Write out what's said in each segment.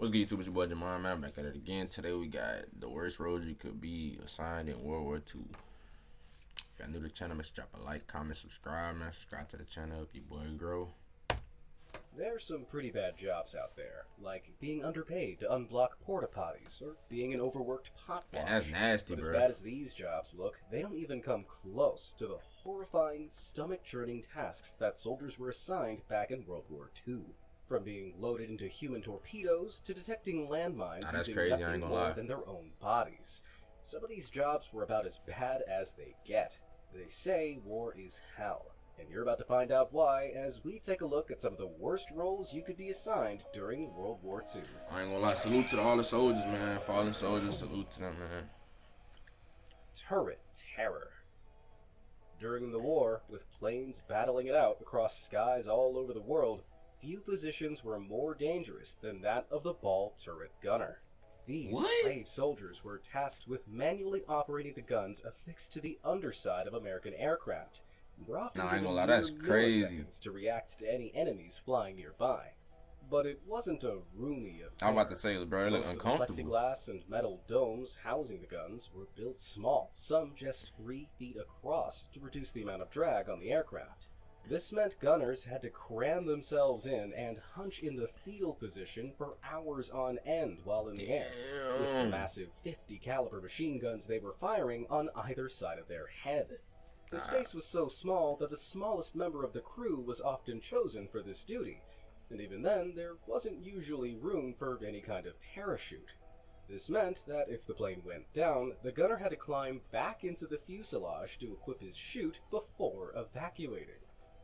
What's good, YouTube? It's your boy Jamon, man. I'm back at it again. Today we got the worst roles you could be assigned in World War II. If you're new to the channel, make sure to drop a like, comment, subscribe, man. Subscribe to the channel, help your boy grow. There's some pretty bad jobs out there, like being underpaid to unblock porta potties, or being an overworked pot wash. Man, that's nasty, but bro. as bad as these jobs look, they don't even come close to the horrifying, stomach-churning tasks that soldiers were assigned back in World War II. From being loaded into human torpedoes to detecting landmines using nothing more than their own bodies. Some of these jobs were about as bad as they get. They say war is hell, and you're about to find out why as we take a look at some of the worst roles you could be assigned during World War II. I ain't gonna lie, salute to all the soldiers, man. Fallen soldiers, salute to them, man. Turret terror. During the war, with planes battling it out across skies all over the world, few positions were more dangerous than that of the ball turret gunner. These brave soldiers were tasked with manually operating the guns affixed to the underside of American aircraft. I ain't gonna lie, that's crazy. To react to any enemies flying nearby. But it wasn't a roomy affair. I'm about to say, bro, it looked uncomfortable. Plexiglass and metal domes housing the guns were built small, some just 3 feet across, to reduce the amount of drag on the aircraft. This meant gunners had to cram themselves in and hunch in the fetal position for hours on end while in the air, with the massive 50 caliber machine guns they were firing on either side of their head. The space was so small that the smallest member of the crew was often chosen for this duty, and even then there wasn't usually room for any kind of parachute. This meant that if the plane went down, the gunner had to climb back into the fuselage to equip his chute before evacuating.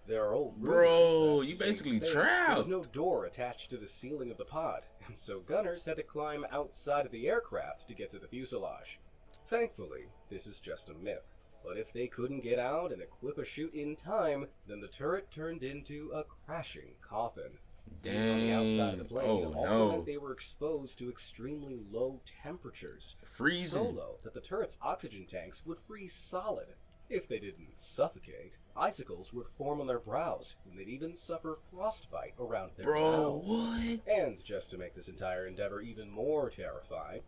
There are old bro, you basically trapped. There was no door attached to the ceiling of the pod, and so gunners had to climb outside of the aircraft to get to the fuselage. Thankfully, this is just a myth, but if they couldn't get out and equip a chute in time, then the turret turned into a crashing coffin. Dang. On the outside of the plane also meant they were exposed to extremely low temperatures. Freezing. So low that the turret's oxygen tanks would freeze solid. If they didn't suffocate, icicles would form on their brows, and they'd even suffer frostbite around their mouths. What? And just to make this entire endeavor even more terrifying,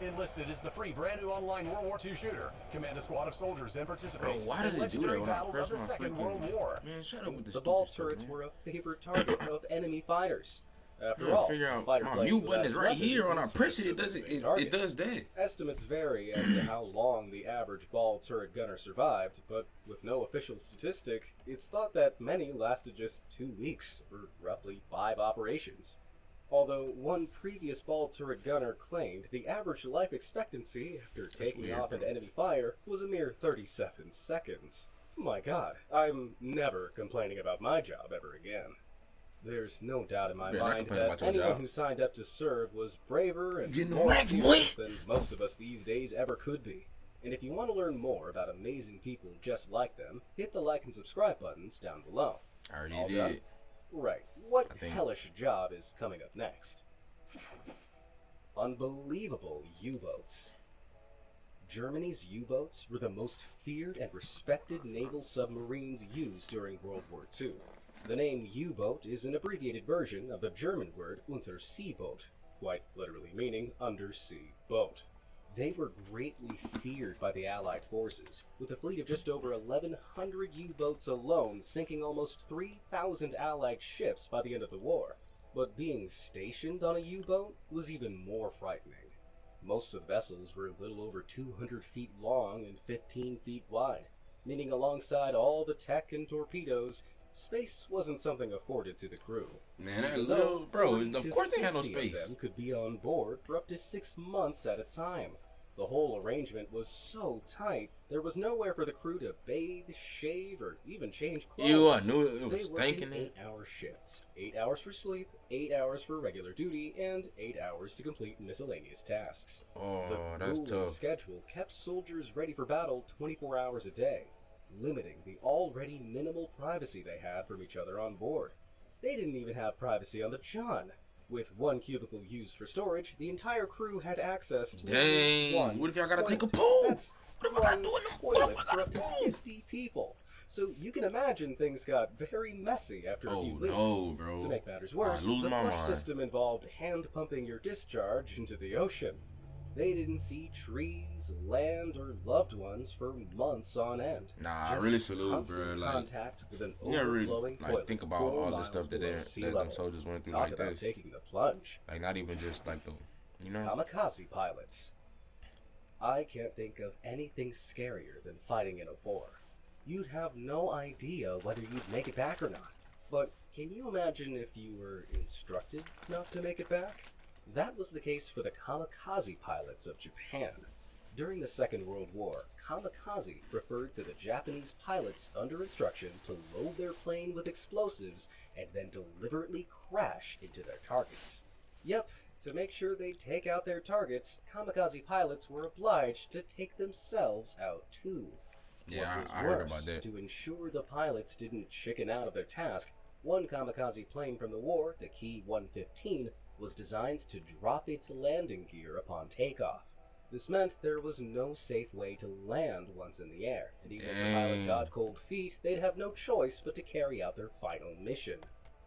Enlisted is the free brand new online World War II shooter. Command a squad of soldiers and participate why did in they do that when I battles of pressed the my Second freaking World War? Man, shut up with the ball turrets were a favorite target of enemy fighters. After all, figure out fighter my plane mute button is right weapons here. When I is press it, just it does that. Estimates vary as to how long the average ball turret gunner survived, but with no official statistic, it's thought that many lasted just 2 weeks, or roughly 5 operations. Although one previous ball turret gunner claimed the average life expectancy after taking off into enemy fire was a mere 37 seconds. My god, I'm never complaining about my job ever again. There's no doubt in my mind that anyone who signed up to serve was braver and more fearless than most of us these days ever could be. And if you want to learn more about amazing people just like them, hit the like and subscribe buttons down below. I already did. Right, what hellish job is coming up next? Unbelievable U-boats. Germany's U-boats were the most feared and respected naval submarines used during World War II. The name U-boat is an abbreviated version of the German word Unterseeboot, quite literally meaning undersea boat. They were greatly feared by the Allied forces, with a fleet of just over 1,100 U-boats alone sinking almost 3,000 Allied ships by the end of the war. But being stationed on a U-boat was even more frightening. Most of the vessels were a little over 200 feet long and 15 feet wide, meaning alongside all the tech and torpedoes, space wasn't something afforded to the crew. Man, that little bro, of course they had no space. Them could be on board for up to 6 months at a time. The whole arrangement was so tight, there was nowhere for the crew to bathe, shave, or even change clothes. Ew, I knew it was stinking. They worked 8-hour shifts, 8 hours for sleep, 8 hours for regular duty, and 8 hours to complete miscellaneous tasks. Oh, that's tough. The schedule kept soldiers ready for battle 24 hours a day, limiting the already minimal privacy they had from each other on board. They didn't even have privacy on the John. With one cubicle used for storage, the entire crew had access to one. What if y'all gotta take a poop? That's what if I gotta do in the toilet for up to 50 people. So you can imagine things got very messy after a few weeks. Oh, no, bro. To make matters worse, the flush system involved hand-pumping your discharge into the ocean. They didn't see trees, land, or loved ones for months on end. Nah, I really salute, bro. Like, contact with an you never really overflowing like think about all the stuff that them soldiers went through. Talk like about this. Taking the plunge. Like, not even just like the, you know. Kamikaze pilots. I can't think of anything scarier than fighting in a war. You'd have no idea whether you'd make it back or not. But can you imagine if you were instructed not to make it back? That was the case for the kamikaze pilots of Japan. During the Second World War, kamikaze referred to the Japanese pilots under instruction to load their plane with explosives and then deliberately crash into their targets. Yep, to make sure they take out their targets, kamikaze pilots were obliged to take themselves out too. Yeah, I heard about that. To ensure the pilots didn't chicken out of their task, one kamikaze plane from the war, the Ki-115, was designed to drop its landing gear upon takeoff. This meant there was no safe way to land once in the air, and even if the pilot got cold feet, they'd have no choice but to carry out their final mission.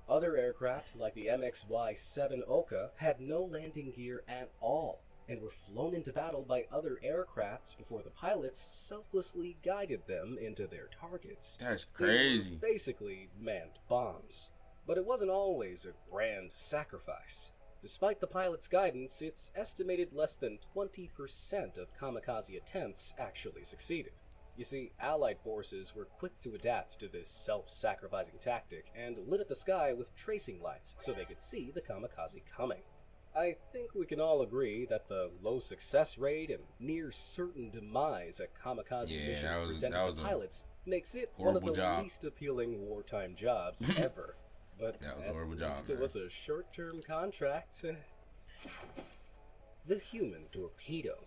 Other aircraft, like the MXY-7 Oka, had no landing gear at all, and were flown into battle by other aircrafts before the pilots selflessly guided them into their targets. That's crazy. They were basically manned bombs. But it wasn't always a grand sacrifice. Despite the pilot's guidance, it's estimated less than 20% of kamikaze attempts actually succeeded. You see, Allied forces were quick to adapt to this self-sacrificing tactic and lit up the sky with tracing lights so they could see the kamikaze coming. I think we can all agree that the low success rate and near certain demise a kamikaze mission presented to pilots makes it one of the least appealing wartime jobs ever. But that was a horrible job, it was a short-term contract. The Human Torpedo.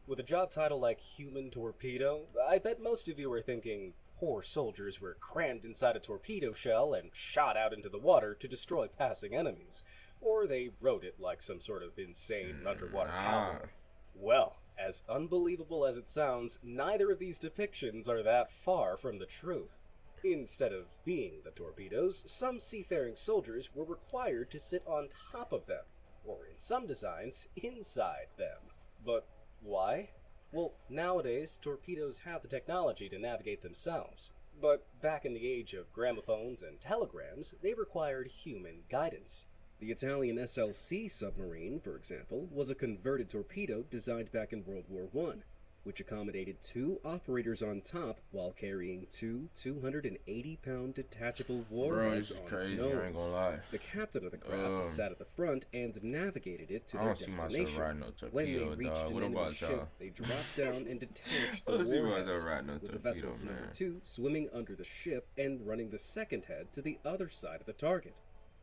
With a job title like Human Torpedo, I bet most of you are thinking poor soldiers were crammed inside a torpedo shell and shot out into the water to destroy passing enemies, or they wrote it like some sort of insane underwater tower. Well, as unbelievable as it sounds, neither of these depictions are that far from the truth. Instead of being the torpedoes, some seafaring soldiers were required to sit on top of them, or in some designs, inside them. But why? Well, nowadays, torpedoes have the technology to navigate themselves. But back in the age of gramophones and telegrams, they required human guidance. The Italian SLC submarine, for example, was a converted torpedo designed back in World War I, which accommodated 2 operators on top while carrying 2 280-pound detachable warheads on its nose. I ain't gonna lie. The captain of the craft sat at the front and navigated it to their destination. When they reached an enemy ship, they dropped down and detached the warheads, with the vessel's number 2 swimming under the ship and running the second head to the other side of the target.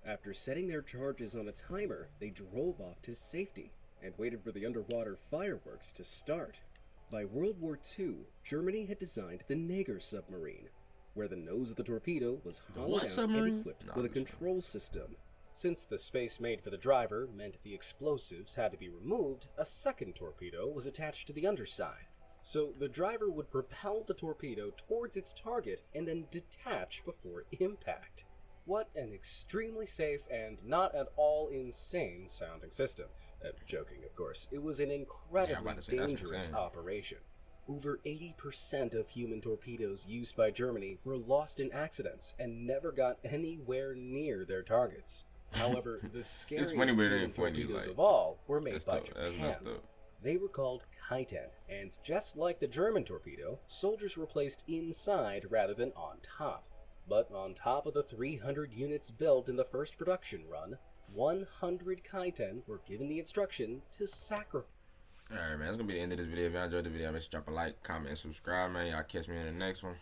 After setting their charges on a timer, they drove off to safety and waited for the underwater fireworks to start. By World War II, Germany had designed the Neger submarine, where the nose of the torpedo was hollowed out and equipped with a control system. Since the space made for the driver meant the explosives had to be removed, a second torpedo was attached to the underside. So the driver would propel the torpedo towards its target and then detach before impact. What an extremely safe and not at all insane sounding system. Joking, of course. It was an incredibly dangerous operation. Over 80% of human torpedoes used by Germany were lost in accidents and never got anywhere near their targets. However, the scariest human torpedoes of all were made by Japan. They were called Kaiten, and just like the German torpedo, soldiers were placed inside rather than on top. But on top of the 300 units built in the first production run, 100 Kaiten were given the instruction to sacrifice. Alright, man, that's gonna be the end of this video. If y'all enjoyed the video, make sure to drop a like, comment, and subscribe, man. Y'all catch me in the next one.